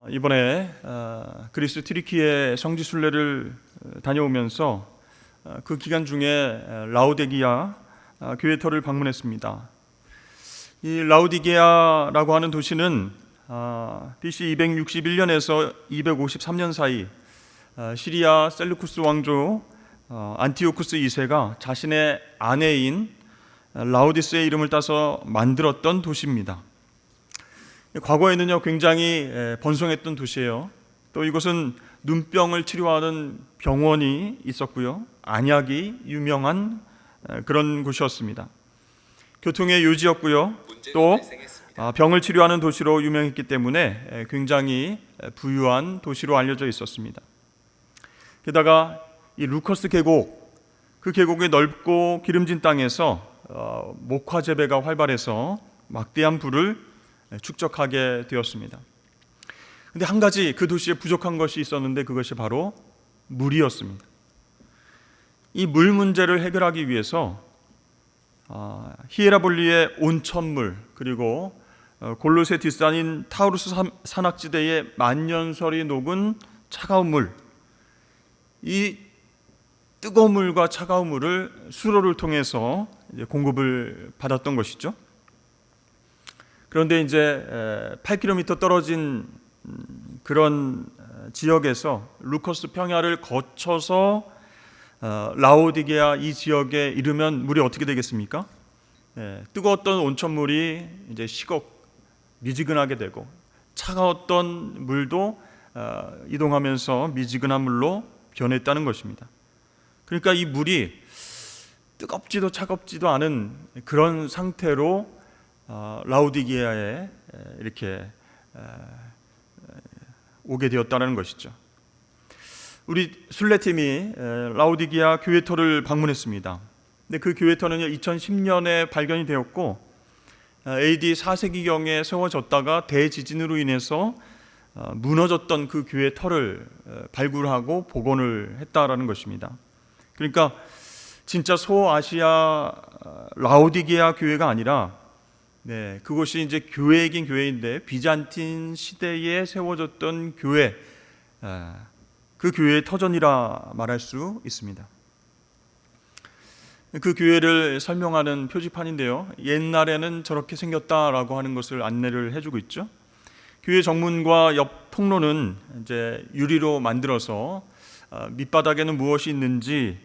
이번에 그리스 튀르키예 성지순례를 다녀오면서 그 기간 중에 라오디게아 교회터를 방문했습니다. 이 라오디게아라고 하는 도시는 BC 261년에서 253년 사이 시리아 셀루쿠스 왕조 안티오쿠스 2세가 자신의 아내인 라오디스의 이름을 따서 만들었던 도시입니다. 과거에는요 굉장히 번성했던 도시예요. 또 이곳은 눈병을 치료하는 병원이 있었고요, 안약이 유명한 그런 곳이었습니다. 교통의 요지였고요, 또 병을 치료하는 도시로 유명했기 때문에 굉장히 부유한 도시로 알려져 있었습니다. 게다가 이 루커스 계곡, 그 계곡의 넓고 기름진 땅에서 목화 재배가 활발해서 막대한 부를 축적하게 되었습니다. 그런데 한 가지 그 도시에 부족한 것이 있었는데 그것이 바로 물이었습니다. 이 물 문제를 해결하기 위해서 히에라볼리의 온천물, 그리고 골로새 뒷산인 타우루스 산악지대의 만년설이 녹은 차가운 물, 이 뜨거운 물과 차가운 물을 수로를 통해서 공급을 받았던 것이죠. 그런데 이제 8km 떨어진 그런 지역에서 루커스 평야를 거쳐서 라오디게아 이 지역에 이르면 물이 어떻게 되겠습니까? 뜨거웠던 온천물이 이제 식어 미지근하게 되고, 차가웠던 물도 이동하면서 미지근한 물로 변했다는 것입니다. 그러니까 이 물이 뜨겁지도 차갑지도 않은 그런 상태로 라오디게아에 이렇게 오게 되었다는 것이죠. 우리 순례팀이 라오디게아 교회터를 방문했습니다. 근데 그 교회터는요 2010년에 발견이 되었고 AD 4세기경에 세워졌다가 대지진으로 인해서 무너졌던 그 교회터를 발굴하고 복원을 했다라는 것입니다. 그러니까 진짜 소아시아 라오디게아 교회가 아니라 그것이 이제 교회이긴 교회인데 비잔틴 시대에 세워졌던 교회, 그 교회의 터전이라 말할 수 있습니다. 그 교회를 설명하는 표지판인데요, 옛날에는 저렇게 생겼다라고 하는 것을 안내를 해주고 있죠. 교회 정문과 옆 통로는 이제 유리로 만들어서 밑바닥에는 무엇이 있는지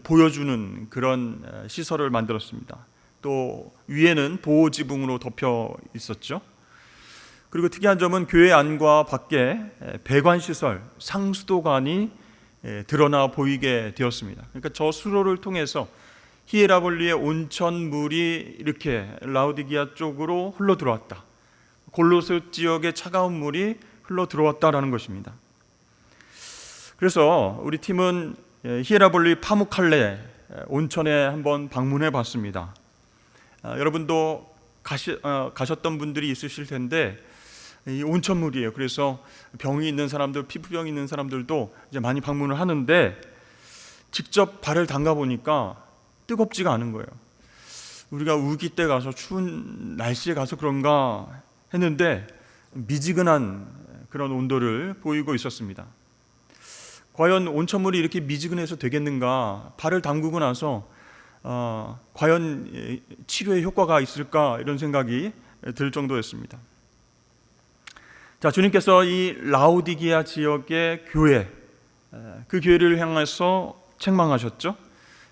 보여주는 그런 시설을 만들었습니다. 또 위에는 보호 지붕으로 덮여 있었죠. 그리고 특이한 점은 교회 안과 밖에 배관 시설, 상수도관이 드러나 보이게 되었습니다. 그러니까 저 수로를 통해서 히에라볼리의 온천물이 이렇게 라오디게아 쪽으로 흘러 들어왔다, 골로새 지역의 차가운 물이 흘러 들어왔다라는 것입니다. 그래서 우리 팀은 히에라볼리 파무칼레 온천에 한번 방문해 봤습니다. 여러분도 가셨던 분들이 있으실 텐데 이 온천물이에요. 그래서 병이 있는 사람들, 피부병이 있는 사람들도 이제 많이 방문을 하는데 직접 발을 담가 보니까 뜨겁지가 않은 거예요. 우리가 우기 때 가서 추운 날씨에 가서 그런가 했는데 미지근한 그런 온도를 보이고 있었습니다. 과연 온천물이 이렇게 미지근해서 되겠는가, 발을 담그고 나서 과연 치료에 효과가 있을까, 이런 생각이 들 정도였습니다. 자, 주님께서 이 라오디게아 지역의 교회, 그 교회를 향해서 책망하셨죠.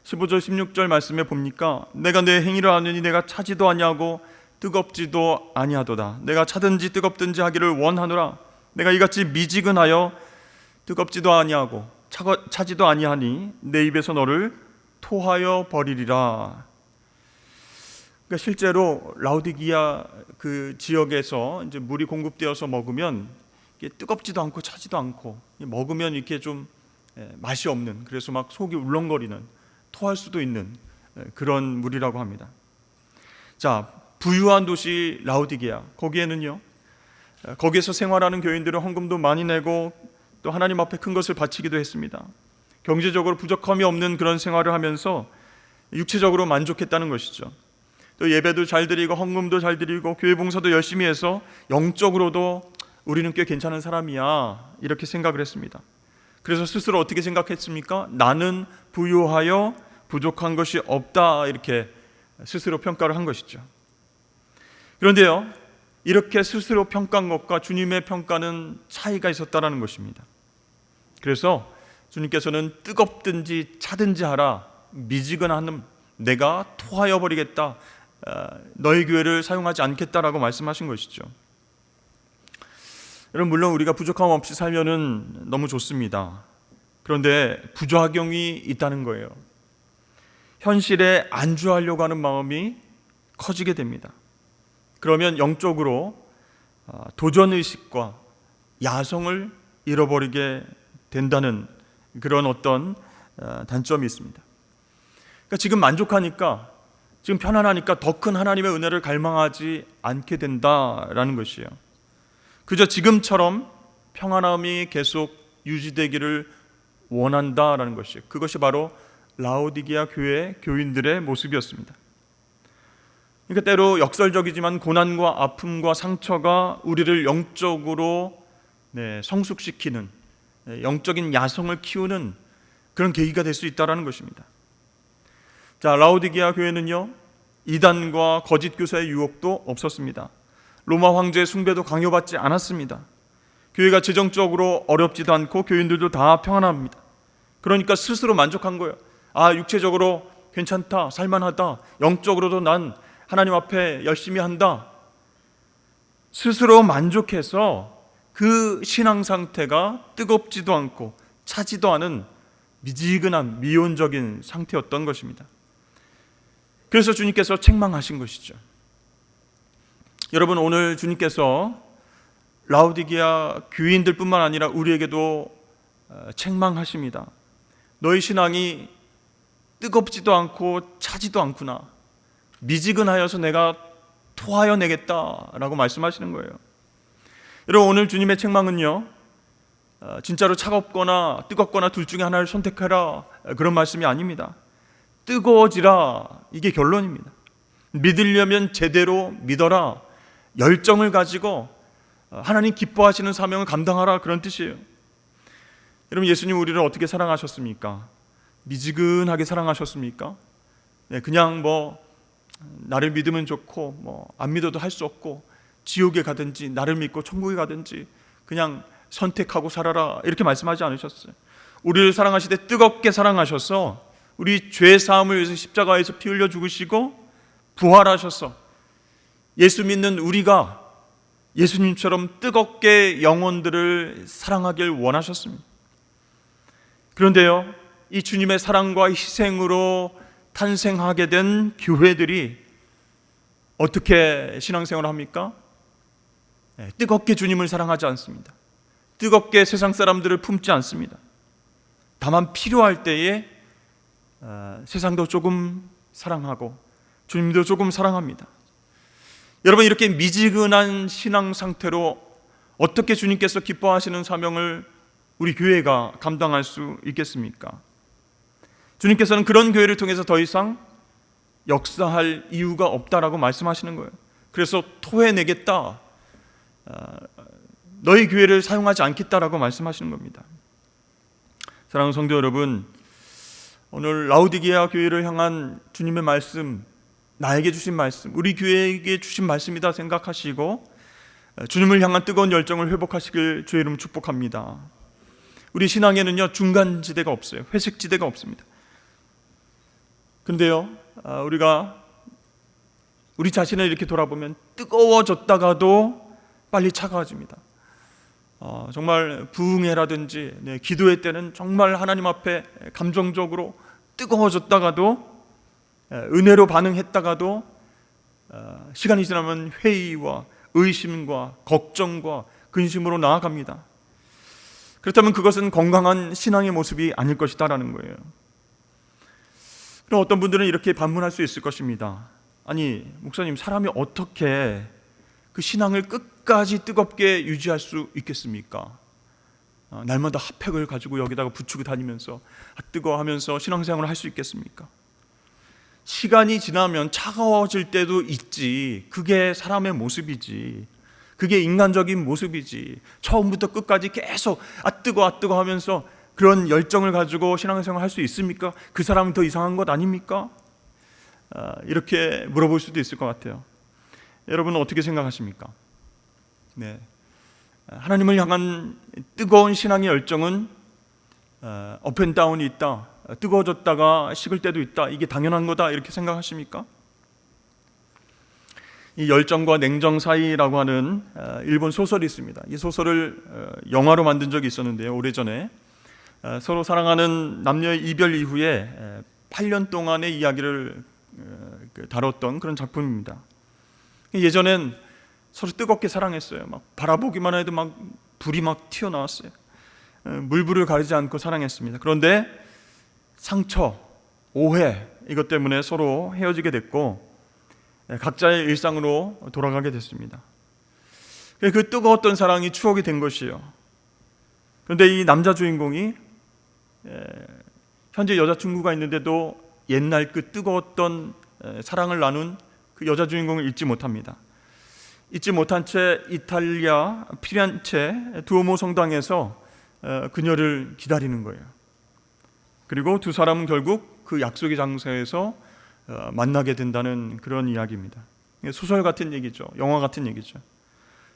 15절 16절 말씀에 보니까 내가 내 행위를 아느니 내가 차지도 아니하고 뜨겁지도 아니하도다. 내가 차든지 뜨겁든지 하기를 원하노라. 내가 이같이 미지근하여 뜨겁지도 아니하고 차지도 아니하니 내 입에서 너를 토하여 버리리라. 그러니까 실제로 라오디게아 그 지역에서 이제 물이 공급되어서 먹으면 이게 뜨겁지도 않고 차지도 않고, 먹으면 이렇게 좀 맛이 없는, 그래서 막 속이 울렁거리는, 토할 수도 있는 그런 물이라고 합니다. 자, 부유한 도시 라오디게아, 거기에는요, 거기에서 생활하는 교인들은 헌금도 많이 내고 또 하나님 앞에 큰 것을 바치기도 했습니다. 경제적으로 부족함이 없는 그런 생활을 하면서 육체적으로 만족했다는 것이죠. 또 예배도 잘 드리고 헌금도 잘 드리고 교회 봉사도 열심히 해서 영적으로도 우리는 꽤 괜찮은 사람이야, 이렇게 생각을 했습니다. 그래서 스스로 어떻게 생각했습니까? 나는 부유하여 부족한 것이 없다, 이렇게 스스로 평가를 한 것이죠. 그런데요, 이렇게 스스로 평가한 것과 주님의 평가는 차이가 있었다는 것입니다. 그래서 주님께서는 뜨겁든지 차든지 하라, 미지근한 내가 토하여 버리겠다, 너희 교회를 사용하지 않겠다라고 말씀하신 것이죠. 여러분, 물론 우리가 부족함 없이 살면은 너무 좋습니다. 그런데 부작용이 있다는 거예요. 현실에 안주하려고 하는 마음이 커지게 됩니다. 그러면 영적으로 도전의식과 야성을 잃어버리게 된다는 그런 어떤 단점이 있습니다. 그러니까 지금 만족하니까, 지금 편안하니까 더 큰 하나님의 은혜를 갈망하지 않게 된다라는 것이에요. 그저 지금처럼 평안함이 계속 유지되기를 원한다라는 것이에요. 그것이 바로 라오디게아 교회 교인들의 모습이었습니다. 그러니까 때로 역설적이지만 고난과 아픔과 상처가 우리를 영적으로 성숙시키는, 영적인 야성을 키우는 그런 계기가 될 수 있다는 것입니다. 자, 라오디게아 교회는요, 이단과 거짓 교사의 유혹도 없었습니다. 로마 황제의 숭배도 강요받지 않았습니다. 교회가 재정적으로 어렵지도 않고 교인들도 다 평안합니다. 그러니까 스스로 만족한 거예요. 육체적으로 괜찮다, 살만하다, 영적으로도 난 하나님 앞에 열심히 한다. 스스로 만족해서 그 신앙 상태가 뜨겁지도 않고 차지도 않은 미지근한 미온적인 상태였던 것입니다. 그래서 주님께서 책망하신 것이죠. 여러분, 오늘 주님께서 라오디게아 교인들 뿐만 아니라 우리에게도 책망하십니다. 너희 신앙이 뜨겁지도 않고 차지도 않구나, 미지근하여서 내가 토하여 내겠다라고 말씀하시는 거예요. 여러분, 오늘 주님의 책망은요, 진짜로 차갑거나 뜨겁거나 둘 중에 하나를 선택하라, 그런 말씀이 아닙니다. 뜨거워지라, 이게 결론입니다. 믿으려면 제대로 믿어라, 열정을 가지고 하나님 기뻐하시는 사명을 감당하라, 그런 뜻이에요. 여러분, 예수님 우리를 어떻게 사랑하셨습니까? 미지근하게 사랑하셨습니까? 그냥 나를 믿으면 좋고 안 믿어도 할 수 없고, 지옥에 가든지 나를 믿고 천국에 가든지 그냥 선택하고 살아라, 이렇게 말씀하지 않으셨어요. 우리를 사랑하시되 뜨겁게 사랑하셔서 우리 죄 사함을 위해서 십자가에서 피 흘려 죽으시고 부활하셔서 예수 믿는 우리가 예수님처럼 뜨겁게 영혼들을 사랑하길 원하셨습니다. 그런데요, 이 주님의 사랑과 희생으로 탄생하게 된 교회들이 어떻게 신앙생활을 합니까? 뜨겁게 주님을 사랑하지 않습니다. 뜨겁게 세상 사람들을 품지 않습니다. 다만 필요할 때에 세상도 조금 사랑하고 주님도 조금 사랑합니다. 여러분, 이렇게 미지근한 신앙 상태로 어떻게 주님께서 기뻐하시는 사명을 우리 교회가 감당할 수 있겠습니까? 주님께서는 그런 교회를 통해서 더 이상 역사할 이유가 없다라고 말씀하시는 거예요. 그래서 토해내겠다, 너희 교회를 사용하지 않겠다라고 말씀하시는 겁니다. 사랑하는 성도 여러분, 오늘 라오디게아 교회를 향한 주님의 말씀, 나에게 주신 말씀, 우리 교회에게 주신 말씀이다 생각하시고 주님을 향한 뜨거운 열정을 회복하시길 주의 이름 축복합니다. 우리 신앙에는요, 중간지대가 없어요. 회색지대가 없습니다. 근데요, 우리가 우리 자신을 이렇게 돌아보면 뜨거워졌다가도 빨리 차가워집니다. 정말 부흥회라든지 기도회 때는 정말 하나님 앞에 감정적으로 뜨거워졌다가도, 은혜로 반응했다가도 시간이 지나면 회의와 의심과 걱정과 근심으로 나아갑니다. 그렇다면 그것은 건강한 신앙의 모습이 아닐 것이다라는 거예요. 그럼 어떤 분들은 이렇게 반문할 수 있을 것입니다. 아니, 목사님, 사람이 어떻게 그 신앙을 끝까지 뜨겁게 유지할 수 있겠습니까? 날마다 핫팩을 가지고 여기다가 붙이고 다니면서 뜨거워하면서 신앙생활을 할 수 있겠습니까? 시간이 지나면 차가워질 때도 있지, 그게 사람의 모습이지. 그게 인간적인 모습이지. 처음부터 끝까지 계속 뜨거 하면서 그런 열정을 가지고 신앙생활 할 수 있습니까? 그 사람은 더 이상한 것 아닙니까? 이렇게 물어볼 수도 있을 것 같아요. 여러분은 어떻게 생각하십니까? 네. 하나님을 향한 뜨거운 신앙의 열정은 업앤다운이 있다, 뜨거워졌다가 식을 때도 있다, 이게 당연한 거다, 이렇게 생각하십니까? 이 열정과 냉정 사이라고 하는 일본 소설이 있습니다. 이 소설을 영화로 만든 적이 있었는데요, 오래전에. 서로 사랑하는 남녀의 이별 이후에 8년 동안의 이야기를 다뤘던 그런 작품입니다. 예전엔 서로 뜨겁게 사랑했어요. 막 바라보기만 해도 막 불이 막 튀어나왔어요. 물불을 가리지 않고 사랑했습니다. 그런데 상처, 오해, 이것 때문에 서로 헤어지게 됐고 각자의 일상으로 돌아가게 됐습니다. 그 뜨거웠던 사랑이 추억이 된 것이에요. 그런데 이 남자 주인공이 현재 여자친구가 있는데도 옛날 그 뜨거웠던 사랑을 나눈 그 여자 주인공을 잊지 못합니다. 잊지 못한 채 이탈리아 피렌체 두오모 성당에서 그녀를 기다리는 거예요. 그리고 두 사람은 결국 그 약속의 장소에서 만나게 된다는 그런 이야기입니다. 소설 같은 얘기죠. 영화 같은 얘기죠.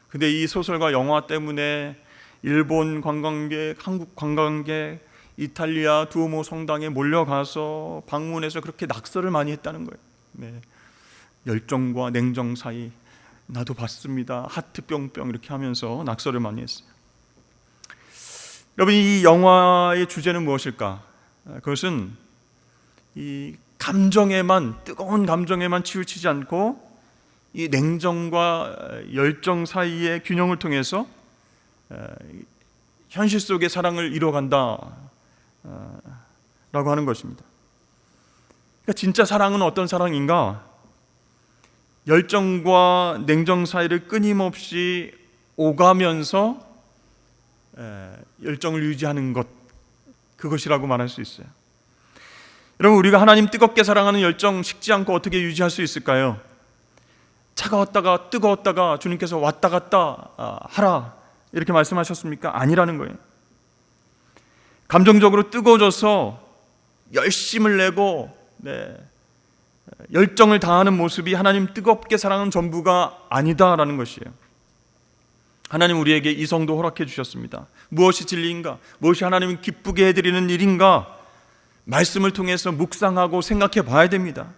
근데 이 소설과 영화 때문에 일본 관광객, 한국 관광객, 이탈리아 두오모 성당에 몰려가서 방문해서 그렇게 낙서를 많이 했다는 거예요. 네. 열정과 냉정 사이, 나도 봤습니다, 하트 뿅뿅 이렇게 하면서 낙서를 많이 했어요. 여러분, 이 영화의 주제는 무엇일까? 그것은 이 감정에만, 뜨거운 감정에만 치우치지 않고 이 냉정과 열정 사이의 균형을 통해서 현실 속의 사랑을 이뤄간다 라고 하는 것입니다. 그러니까 진짜 사랑은 어떤 사랑인가? 열정과 냉정 사이를 끊임없이 오가면서 열정을 유지하는 것, 그것이라고 말할 수 있어요. 여러분, 우리가 하나님 뜨겁게 사랑하는 열정 식지 않고 어떻게 유지할 수 있을까요? 차가웠다가 뜨거웠다가 주님께서 왔다 갔다 하라 이렇게 말씀하셨습니까? 아니라는 거예요. 감정적으로 뜨거워져서 열심을 내고 열정을 다하는 모습이 하나님 뜨겁게 사랑하는 전부가 아니다라는 것이에요. 하나님 우리에게 이성도 허락해 주셨습니다. 무엇이 진리인가? 무엇이 하나님을 기쁘게 해드리는 일인가? 말씀을 통해서 묵상하고 생각해 봐야 됩니다.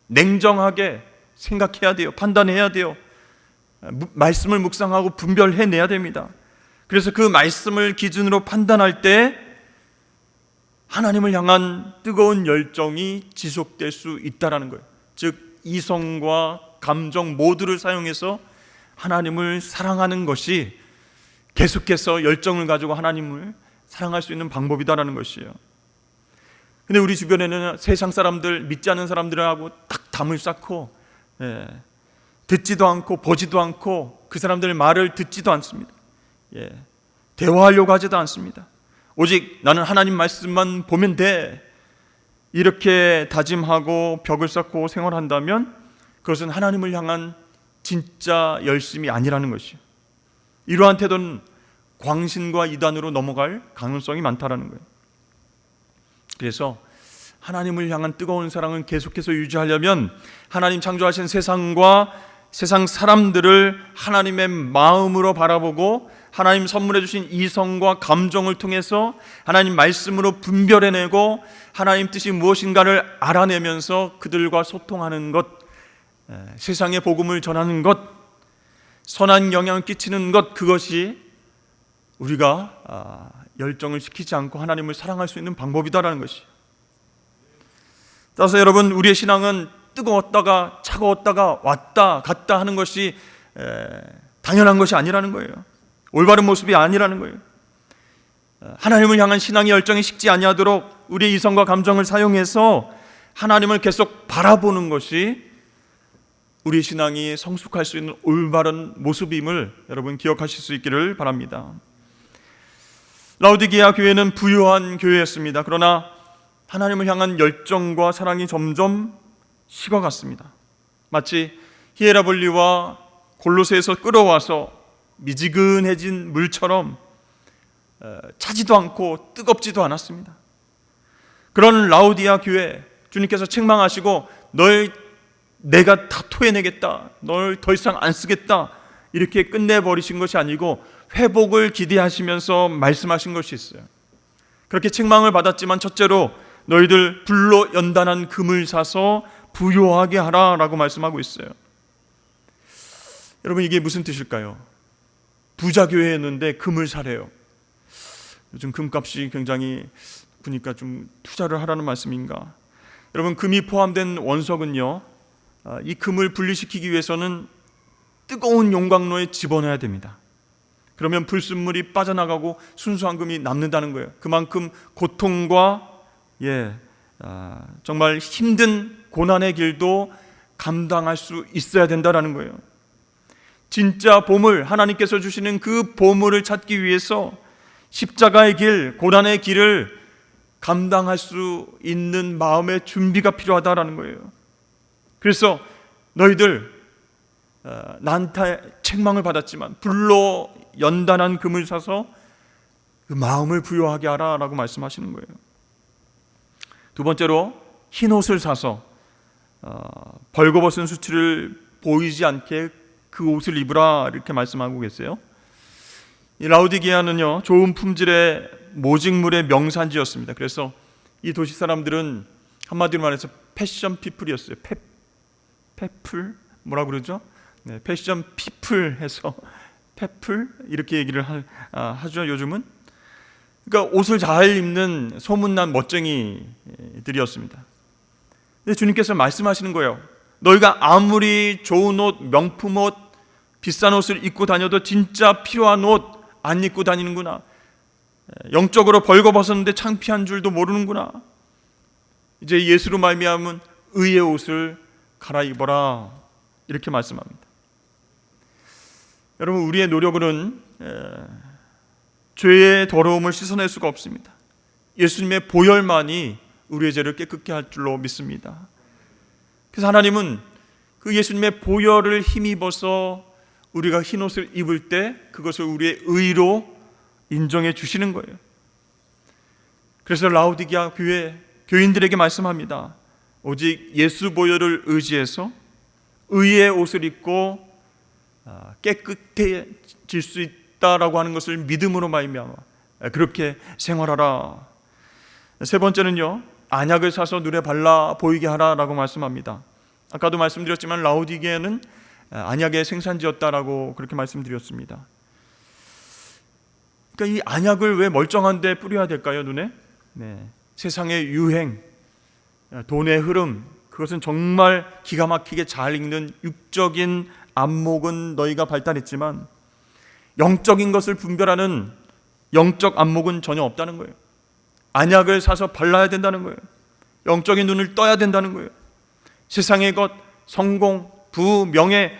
냉정하게 생각해야 돼요. 판단해야 돼요. 말씀을 묵상하고 분별해내야 됩니다. 그래서 그 말씀을 기준으로 판단할 때 하나님을 향한 뜨거운 열정이 지속될 수 있다는 거예요. 즉 이성과 감정 모두를 사용해서 하나님을 사랑하는 것이 계속해서 열정을 가지고 하나님을 사랑할 수 있는 방법이다라는 것이에요. 근데 우리 주변에는 세상 사람들, 믿지 않는 사람들하고 딱 담을 쌓고 듣지도 않고 보지도 않고 그 사람들의 말을 듣지도 않습니다. 대화하려고 하지도 않습니다. 오직 나는 하나님 말씀만 보면 돼, 이렇게 다짐하고 벽을 쌓고 생활한다면 그것은 하나님을 향한 진짜 열심이 아니라는 것이에요. 이러한 태도는 광신과 이단으로 넘어갈 가능성이 많다라는 거예요. 그래서 하나님을 향한 뜨거운 사랑을 계속해서 유지하려면 하나님 창조하신 세상과 세상 사람들을 하나님의 마음으로 바라보고 하나님 선물해 주신 이성과 감정을 통해서 하나님 말씀으로 분별해내고 하나님 뜻이 무엇인가를 알아내면서 그들과 소통하는 것, 세상의 복음을 전하는 것, 선한 영향을 끼치는 것, 그것이 우리가 열정을 식히지 않고 하나님을 사랑할 수 있는 방법이다라는 것이에요. 따라서 여러분, 우리의 신앙은 뜨거웠다가 차가웠다가 왔다 갔다 하는 것이 당연한 것이 아니라는 거예요. 올바른 모습이 아니라는 거예요. 하나님을 향한 신앙의 열정이 식지 아니하도록 우리의 이성과 감정을 사용해서 하나님을 계속 바라보는 것이 우리의 신앙이 성숙할 수 있는 올바른 모습임을 여러분 기억하실 수 있기를 바랍니다. 라오디게아 교회는 부유한 교회였습니다. 그러나 하나님을 향한 열정과 사랑이 점점 식어갔습니다. 마치 히에라볼리와 골로새에서 끌어와서 미지근해진 물처럼 차지도 않고 뜨겁지도 않았습니다. 그런 라우디아 교회, 주님께서 책망하시고 내가 다 토해내겠다, 널 더 이상 안 쓰겠다, 이렇게 끝내버리신 것이 아니고 회복을 기대하시면서 말씀하신 것이 있어요. 그렇게 책망을 받았지만 첫째로 너희들 불로 연단한 금을 사서 부요하게 하라 라고 말씀하고 있어요. 여러분, 이게 무슨 뜻일까요? 부자 교회였는데 금을 사래요. 요즘 금값이 굉장히 보니까 좀 투자를 하라는 말씀인가? 여러분, 금이 포함된 원석은요, 이 금을 분리시키기 위해서는 뜨거운 용광로에 집어넣어야 됩니다. 그러면 불순물이 빠져나가고 순수한 금이 남는다는 거예요. 그만큼 고통과 정말 힘든 고난의 길도 감당할 수 있어야 된다는 거예요. 진짜 보물, 하나님께서 주시는 그 보물을 찾기 위해서 십자가의 길, 고난의 길을 감당할 수 있는 마음의 준비가 필요하다라는 거예요. 그래서 너희들 나한테 책망을 받았지만 불로 연단한 금을 사서 그 마음을 부요하게 하라 라고 말씀하시는 거예요. 두 번째로 흰 옷을 사서 벌거벗은 수치를 보이지 않게 그 옷을 입으라 이렇게 말씀하고 계세요. 이 라우디게아는요, 좋은 품질의 모직물의 명산지였습니다. 그래서 이 도시 사람들은 한마디로 말해서 패션 피플이었어요. 페플? 뭐라고 그러죠? 네, 패션 피플 해서 페플 이렇게 얘기를 하죠, 요즘은. 그러니까 옷을 잘 입는 소문난 멋쟁이들이었습니다. 근데 주님께서 말씀하시는 거예요. 너희가 아무리 좋은 옷, 명품 옷, 비싼 옷을 입고 다녀도 진짜 필요한 옷 안 입고 다니는구나. 영적으로 벌거벗었는데 창피한 줄도 모르는구나. 이제 예수로 말미암은 의의 옷을 갈아입어라 이렇게 말씀합니다. 여러분, 우리의 노력으로는 죄의 더러움을 씻어낼 수가 없습니다. 예수님의 보혈만이 우리의 죄를 깨끗게 할 줄로 믿습니다. 그래서 하나님은 그 예수님의 보혈을 힘입어서 우리가 흰옷을 입을 때 그것을 우리의 의로 인정해 주시는 거예요. 그래서 라우디게아 교회 교인들에게 말씀합니다. 오직 예수 보혈을 의지해서 의의 옷을 입고 깨끗해질 수 있다라고 하는 것을 믿음으로 말미암아 그렇게 생활하라. 세 번째는요, 안약을 사서 눈에 발라 보이게 하라라고 말씀합니다. 아까도 말씀드렸지만 라우디게아는 안약의 생산지였다라고 그렇게 말씀드렸습니다. 그러니까 이 안약을 왜 멀쩡한데 뿌려야 될까요, 눈에? 세상의 유행, 돈의 흐름, 그것은 정말 기가 막히게 잘 읽는 육적인 안목은 너희가 발달했지만 영적인 것을 분별하는 영적 안목은 전혀 없다는 거예요. 안약을 사서 발라야 된다는 거예요. 영적인 눈을 떠야 된다는 거예요. 세상의 것, 성공, 부, 명예,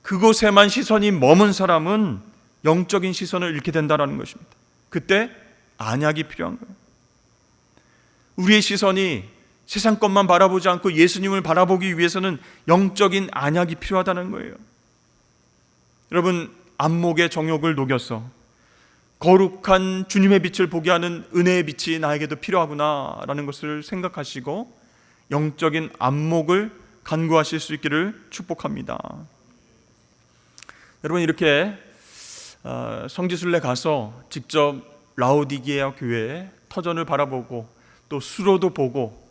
그곳에만 시선이 머문 사람은 영적인 시선을 잃게 된다는 것입니다. 그때 안약이 필요한 거예요. 우리의 시선이 세상 것만 바라보지 않고 예수님을 바라보기 위해서는 영적인 안약이 필요하다는 거예요. 여러분, 안목의 정욕을 녹여서 거룩한 주님의 빛을 보게 하는 은혜의 빛이 나에게도 필요하구나라는 것을 생각하시고 영적인 안목을 간구하실 수 있기를 축복합니다. 여러분, 이렇게 성지순례 가서 직접 라우디게아 교회의 터전을 바라보고 또 수로도 보고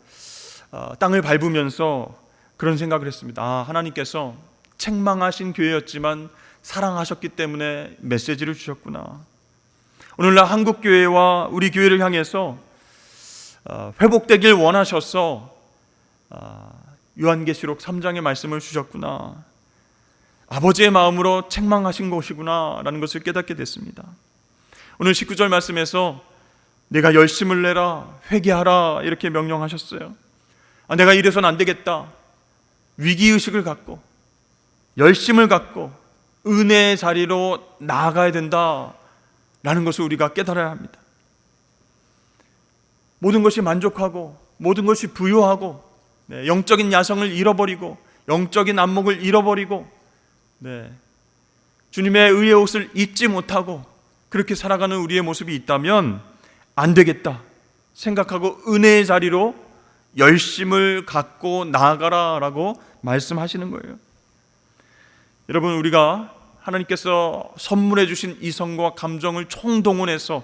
땅을 밟으면서 그런 생각을 했습니다. 하나님께서 책망하신 교회였지만 사랑하셨기 때문에 메시지를 주셨구나. 오늘날 한국교회와 우리 교회를 향해서 회복되길 원하셔서 요한계시록 3장의 말씀을 주셨구나. 아버지의 마음으로 책망하신 것이구나 라는 것을 깨닫게 됐습니다. 오늘 19절 말씀에서 내가 열심을 내라, 회개하라 이렇게 명령하셨어요. 내가 이래서는 안 되겠다. 위기의식을 갖고 열심을 갖고 은혜의 자리로 나아가야 된다라는 것을 우리가 깨달아야 합니다. 모든 것이 만족하고 모든 것이 부유하고 영적인 야성을 잃어버리고 영적인 안목을 잃어버리고 주님의 의의 옷을 입지 못하고 그렇게 살아가는 우리의 모습이 있다면 안 되겠다 생각하고 은혜의 자리로 열심을 갖고 나아가라라고 말씀하시는 거예요. 여러분, 우리가 하나님께서 선물해 주신 이성과 감정을 총동원해서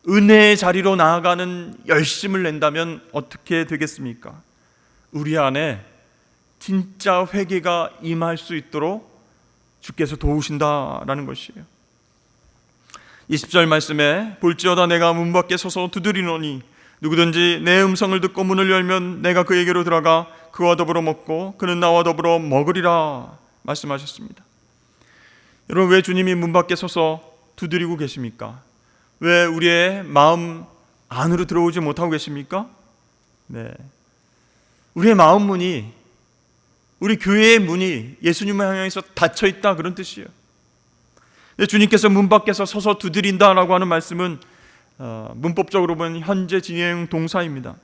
은혜의 자리로 나아가는 열심을 낸다면 어떻게 되겠습니까? 우리 안에 진짜 회개가 임할 수 있도록 주께서 도우신다라는 것이에요. 20절 말씀에 볼지어다 내가 문 밖에 서서 두드리노니 누구든지 내 음성을 듣고 문을 열면 내가 그에게로 들어가 그와 더불어 먹고 그는 나와 더불어 먹으리라 말씀하셨습니다. 여러분, 왜 주님이 문 밖에 서서 두드리고 계십니까? 왜 우리의 마음 안으로 들어오지 못하고 계십니까? 우리의 마음 문이, 우리 교회의 문이 예수님을 향해서 닫혀 있다, 그런 뜻이에요. 주님께서 문 밖에서 서서 두드린다라고 하는 말씀은 문법적으로 보면 현재 진행 동사입니다.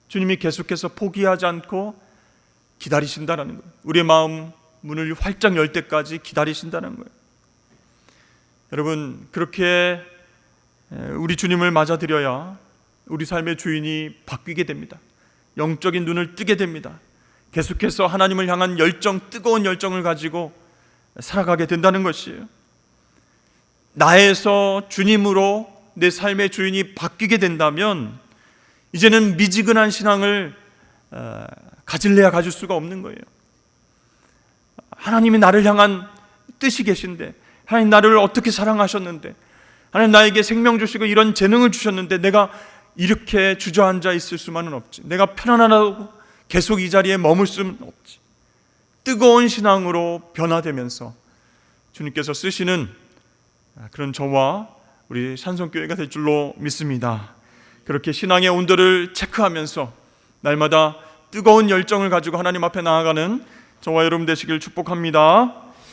주님이 계속해서 포기하지 않고 기다리신다라는 거예요. 우리의 마음 문을 활짝 열 때까지 기다리신다는 거예요. 여러분, 그렇게 우리 주님을 맞아들여야 우리 삶의 주인이 바뀌게 됩니다. 영적인 눈을 뜨게 됩니다. 계속해서 하나님을 향한 열정, 뜨거운 열정을 가지고 살아가게 된다는 것이에요. 나에서 주님으로 내 삶의 주인이 바뀌게 된다면 이제는 미지근한 신앙을 가질래야 가질 수가 없는 거예요. 하나님이 나를 향한 뜻이 계신데, 하나님 나를 어떻게 사랑하셨는데, 하나님 나에게 생명 주시고 이런 재능을 주셨는데 내가 이렇게 주저앉아 있을 수만은 없지. 내가 편안하다고 계속 이 자리에 머물 수는 없지. 뜨거운 신앙으로 변화되면서 주님께서 쓰시는 그런 저와 우리 산성교회가 될 줄로 믿습니다. 그렇게 신앙의 온도를 체크하면서 날마다 뜨거운 열정을 가지고 하나님 앞에 나아가는 저와 여러분 되시길 축복합니다.